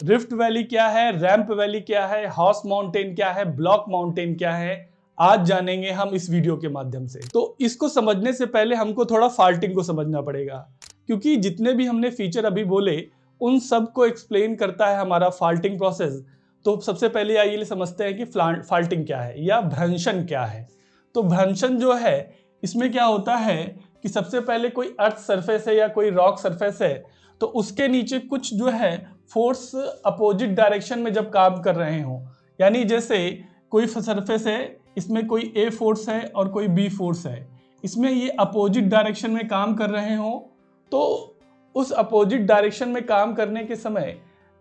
Rift valley क्या है, ramp valley क्या है, हॉर्स माउंटेन क्या है, ब्लॉक माउंटेन क्या है, आज जानेंगे हम इस वीडियो के माध्यम से। तो इसको समझने से पहले हमको थोड़ा फाल्टिंग को समझना पड़ेगा, क्योंकि जितने भी हमने फीचर अभी बोले उन सब को एक्सप्लेन करता है हमारा फाल्टिंग प्रोसेस। तो सबसे पहले आइए समझते हैं कि फाल्टिंग क्या है या भ्रंशन क्या है। तो भ्रंशन जो है इसमें क्या होता है कि सबसे पहले कोई अर्थ सरफेस है या कोई रॉक सरफेस है, तो उसके नीचे कुछ जो है फोर्स अपोजिट डायरेक्शन में जब काम कर रहे हो, यानी जैसे कोई सरफेस है, इसमें कोई ए फोर्स है और कोई बी फोर्स है, इसमें ये अपोजिट डायरेक्शन में काम कर रहे हो, तो उस अपोजिट डायरेक्शन में काम करने के समय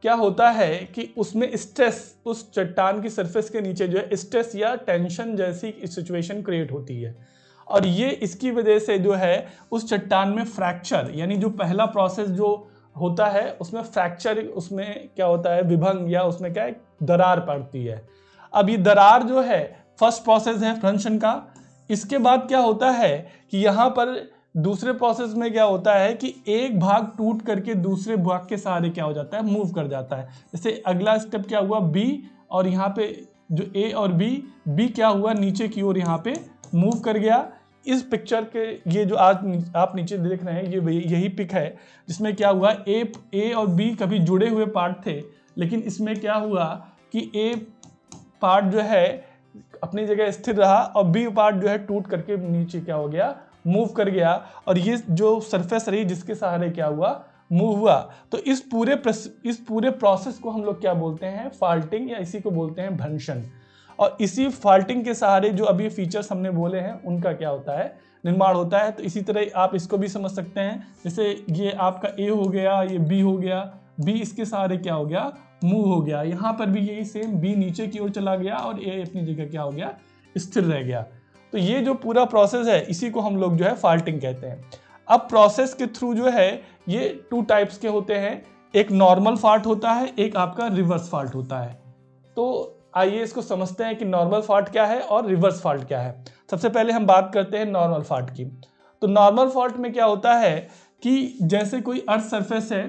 क्या होता है कि उसमें स्ट्रेस, उस चट्टान की सरफेस के नीचे जो है स्ट्रेस या टेंशन जैसी सिचुएशन क्रिएट होती है। और ये इसकी वजह से जो है उस चट्टान में फ्रैक्चर, यानी जो पहला प्रोसेस जो होता है उसमें फ्रैक्चर, उसमें क्या होता है विभंग, या उसमें क्या है दरार पड़ती है। अब ये दरार जो है फर्स्ट प्रोसेस है भ्रंशन का। इसके बाद क्या होता है कि यहाँ पर दूसरे प्रोसेस में क्या होता है कि एक भाग टूट करके दूसरे भाग के सहारे क्या हो जाता है, मूव कर जाता है। जैसे अगला स्टेप क्या हुआ, बी, और यहाँ पे जो ए और बी क्या हुआ, नीचे की ओर यहाँ पे मूव कर गया। इस पिक्चर के ये जो आज आप नीचे देख रहे हैं ये यही पिक है जिसमें क्या हुआ, ए और बी कभी जुड़े हुए पार्ट थे, लेकिन इसमें क्या हुआ कि ए पार्ट जो है अपनी जगह स्थिर रहा और बी पार्ट जो है टूट करके नीचे क्या हो गया, मूव कर गया। और ये जो सरफेस रही जिसके सहारे क्या हुआ, मूव हुआ। तो इस पूरे प्रोसेस को हम लोग क्या बोलते हैं, फाल्टिंग, या इसी को बोलते हैं भ्रंशन। और इसी फाल्टिंग के सहारे जो अभी फीचर्स हमने बोले हैं उनका क्या होता है, निर्माण होता है। तो इसी तरह आप इसको भी समझ सकते हैं, जैसे ये आपका ए हो गया, ये बी हो गया, बी इसके सहारे क्या हो गया, मूव हो गया। यहाँ पर भी यही सेम, बी नीचे की ओर चला गया और ए अपनी जगह क्या हो गया, स्थिर रह गया। तो ये जो पूरा प्रोसेस है इसी को हम लोग जो है फाल्टिंग कहते हैं। अब प्रोसेस के थ्रू जो है ये टू टाइप्स के होते हैं, एक नॉर्मल फॉल्ट होता है, एक आपका रिवर्स फॉल्ट होता है। तो आइए इसको समझते हैं कि नॉर्मल फॉल्ट क्या है और रिवर्स फॉल्ट क्या है। सबसे पहले हम बात करते हैं नॉर्मल फॉल्ट की। तो नॉर्मल फॉल्ट में क्या होता है कि जैसे कोई अर्थ सरफेस है,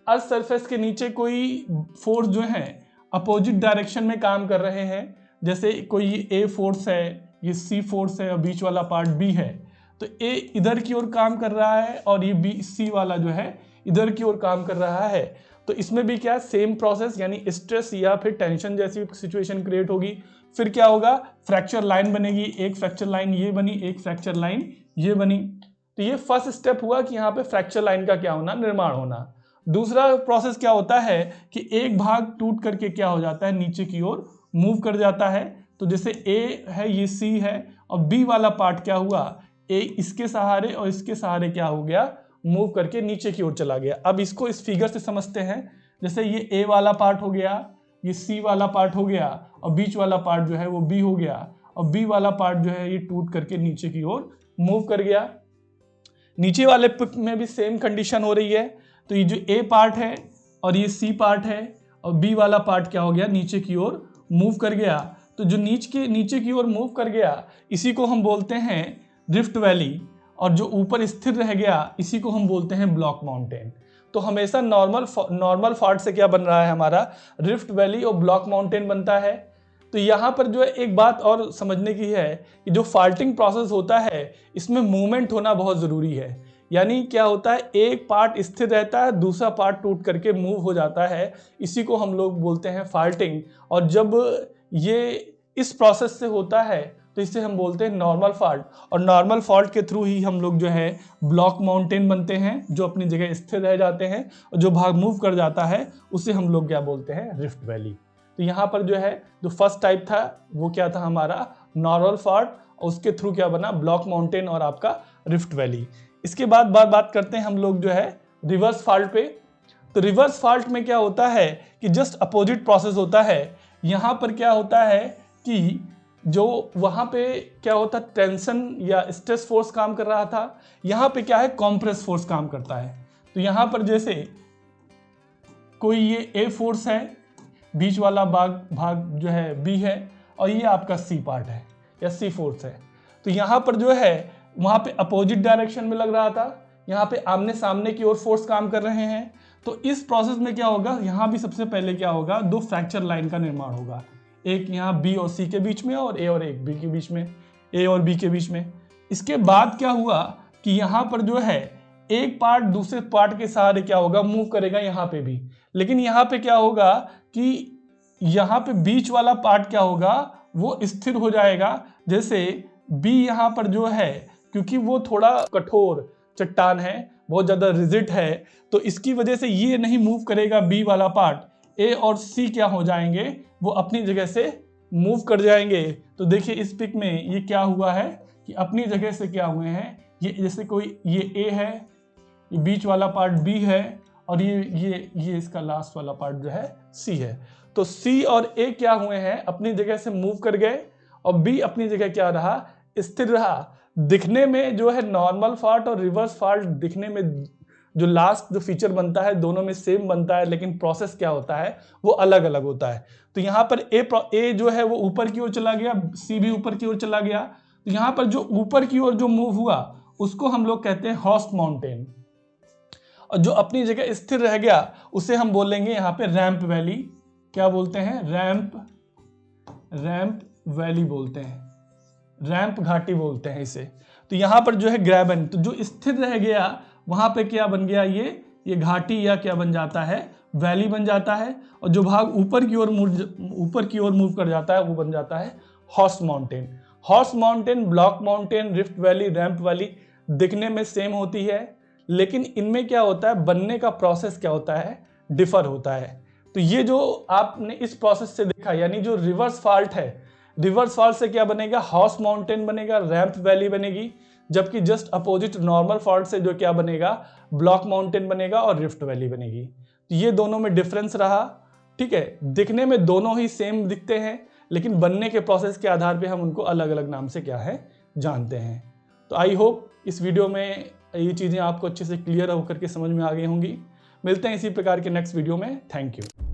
अर्थ सरफेस के नीचे कोई फोर्स जो है अपोजिट डायरेक्शन में काम कर रहे हैं। जैसे कोई ए फोर्स है, ये सी फोर्स है और बीच वाला पार्ट बी है, तो ए इधर की ओर काम कर रहा है और ये बी सी वाला जो है इधर की ओर काम कर रहा है। तो इसमें भी क्या सेम प्रोसेस, यानी स्ट्रेस या फिर टेंशन जैसी सिचुएशन क्रिएट होगी। फिर क्या होगा, फ्रैक्चर लाइन बनेगी, एक फ्रैक्चर लाइन ये बनी, एक फ्रैक्चर लाइन ये बनी। तो ये फर्स्ट स्टेप हुआ कि यहाँ पे फ्रैक्चर लाइन का क्या होना, निर्माण होना। दूसरा प्रोसेस क्या होता है कि एक भाग टूट करके क्या हो जाता है, नीचे की ओर मूव कर जाता है। तो जैसे ए है, ये सी है, और बी वाला पार्ट क्या हुआ, ए इसके सहारे और इसके सहारे क्या हो गया, मूव करके नीचे की ओर चला गया। अब इसको इस फिगर से समझते हैं, जैसे ये ए वाला पार्ट हो गया, ये सी वाला पार्ट हो गया, और बीच वाला पार्ट जो है वो बी हो गया, और बी वाला पार्ट जो है ये टूट करके नीचे की ओर मूव कर गया। नीचे वाले पिक में भी सेम कंडीशन हो रही है। तो ये जो ए पार्ट है और ये सी पार्ट है और बी वाला पार्ट क्या हो गया, नीचे की ओर मूव कर गया। तो जो नीचे की ओर मूव कर गया इसी को हम बोलते हैं रिफ्ट वैली, और जो ऊपर स्थिर रह गया इसी को हम बोलते हैं ब्लॉक माउंटेन। तो हमेशा नॉर्मल फॉल्ट से क्या बन रहा है, हमारा रिफ्ट वैली और ब्लॉक माउंटेन बनता है। तो यहाँ पर जो है एक बात और समझने की है कि जो फाल्टिंग प्रोसेस होता है इसमें मूवमेंट होना बहुत ज़रूरी है। यानी क्या होता है, एक पार्ट स्थिर रहता है, दूसरा पार्ट टूट करके मूव हो जाता है, इसी को हम लोग बोलते हैं फाल्टिंग। और जब ये इस प्रोसेस से होता है तो इसे हम बोलते हैं नॉर्मल फॉल्ट। और नॉर्मल फॉल्ट के थ्रू ही हम लोग जो है ब्लॉक माउंटेन बनते हैं, जो अपनी जगह स्थिर रह जाते हैं, और जो भाग मूव कर जाता है उसे हम लोग क्या बोलते हैं, रिफ्ट वैली। तो यहाँ पर जो है जो फर्स्ट टाइप था वो क्या था, हमारा नॉर्मल फॉल्ट, और उसके थ्रू क्या बना, ब्लॉक माउंटेन और आपका रिफ्ट वैली। इसके बाद बात करते हैं हम लोग जो है रिवर्स फॉल्ट पे। तो रिवर्स फॉल्ट में क्या होता है कि जस्ट अपोजिट प्रोसेस होता है। यहाँ पर क्या होता है कि जो वहाँ पे क्या होता, टेंशन या स्ट्रेस फोर्स काम कर रहा था, यहाँ पे क्या है, कॉम्प्रेस फोर्स काम करता है। तो यहाँ पर जैसे कोई ये ए फोर्स है, बीच वाला भाग जो है बी है, और ये आपका सी पार्ट है या सी फोर्स है। तो यहाँ पर जो है वहाँ पे अपोजिट डायरेक्शन में लग रहा था, यहाँ पे आमने सामने की ओर फोर्स काम कर रहे हैं। तो इस प्रोसेस में क्या होगा, यहाँ भी सबसे पहले क्या होगा, दो फ्रैक्चर लाइन का निर्माण होगा, एक यहाँ बी और सी के बीच में और ए और एक बी के बीच में, ए और बी के बीच में। इसके बाद क्या हुआ कि यहाँ पर जो है एक पार्ट दूसरे पार्ट के सहारे क्या होगा, मूव करेगा यहाँ पे भी, लेकिन यहाँ पे क्या होगा कि यहाँ पे बीच वाला पार्ट क्या होगा, वो स्थिर हो जाएगा। जैसे बी यहाँ पर जो है, क्योंकि वो थोड़ा कठोर चट्टान है, बहुत ज़्यादा रिजिड है, तो इसकी वजह से ये नहीं मूव करेगा बी वाला पार्ट। ए और सी क्या हो जाएंगे, वो अपनी जगह से मूव कर जाएंगे। तो देखिए इस पिक में ये क्या हुआ है कि अपनी जगह से क्या हुए हैं, ये जैसे कोई ये ए है, ये बीच वाला पार्ट बी है, और ये इसका लास्ट वाला पार्ट जो है सी है। तो सी और ए क्या हुए हैं, अपनी जगह से मूव कर गए, और बी अपनी जगह क्या रहा, स्थिर रहा। दिखने में जो है नॉर्मल फॉल्ट और रिवर्स फॉल्ट दिखने में जो लास्ट जो फीचर बनता है दोनों में सेम बनता है, लेकिन प्रोसेस क्या होता है वो अलग अलग होता है। तो यहाँ पर ए जो है वो ऊपर की ओर चला गया, सी भी ऊपर की ओर चला गया। तो यहाँ पर जो ऊपर की ओर जो मूव हुआ उसको हम लोग कहते हैं हॉर्स माउंटेन, और जो अपनी जगह स्थिर रह गया उसे हम बोलेंगे यहाँ पे रैंप वैली। क्या बोलते हैं, रैंप वैली बोलते हैं, रैंप घाटी बोलते हैं इसे। तो यहाँ पर जो है ग्रैबन, तो जो स्थिर रह गया वहां पे क्या बन गया, ये घाटी या क्या बन जाता है, वैली बन जाता है। और जो भाग ऊपर की ओर मूव कर जाता है वो बन जाता है horse mountain. Horse mountain, block mountain, rift valley, ramp valley दिखने में सेम होती है, लेकिन इनमें क्या होता है, बनने का प्रोसेस क्या होता है, डिफर होता है। तो ये जो आपने इस प्रोसेस से देखा, यानी जो रिवर्स फॉल्ट है, रिवर्स फॉल्ट से क्या बनेगा, हॉर्स माउंटेन बनेगा, रैंप वैली बनेगी, जबकि जस्ट अपोजिट नॉर्मल फॉल्ट से जो क्या बनेगा, ब्लॉक माउंटेन बनेगा और रिफ्ट वैली बनेगी। तो ये दोनों में डिफरेंस रहा, ठीक है। दिखने में दोनों ही सेम दिखते हैं, लेकिन बनने के प्रोसेस के आधार पे हम उनको अलग अलग नाम से क्या है जानते हैं। तो आई होप इस वीडियो में ये चीज़ें आपको अच्छे से क्लियर होकर के समझ में आ गई होंगी। मिलते हैं इसी प्रकार के नेक्स्ट वीडियो में। Thank you.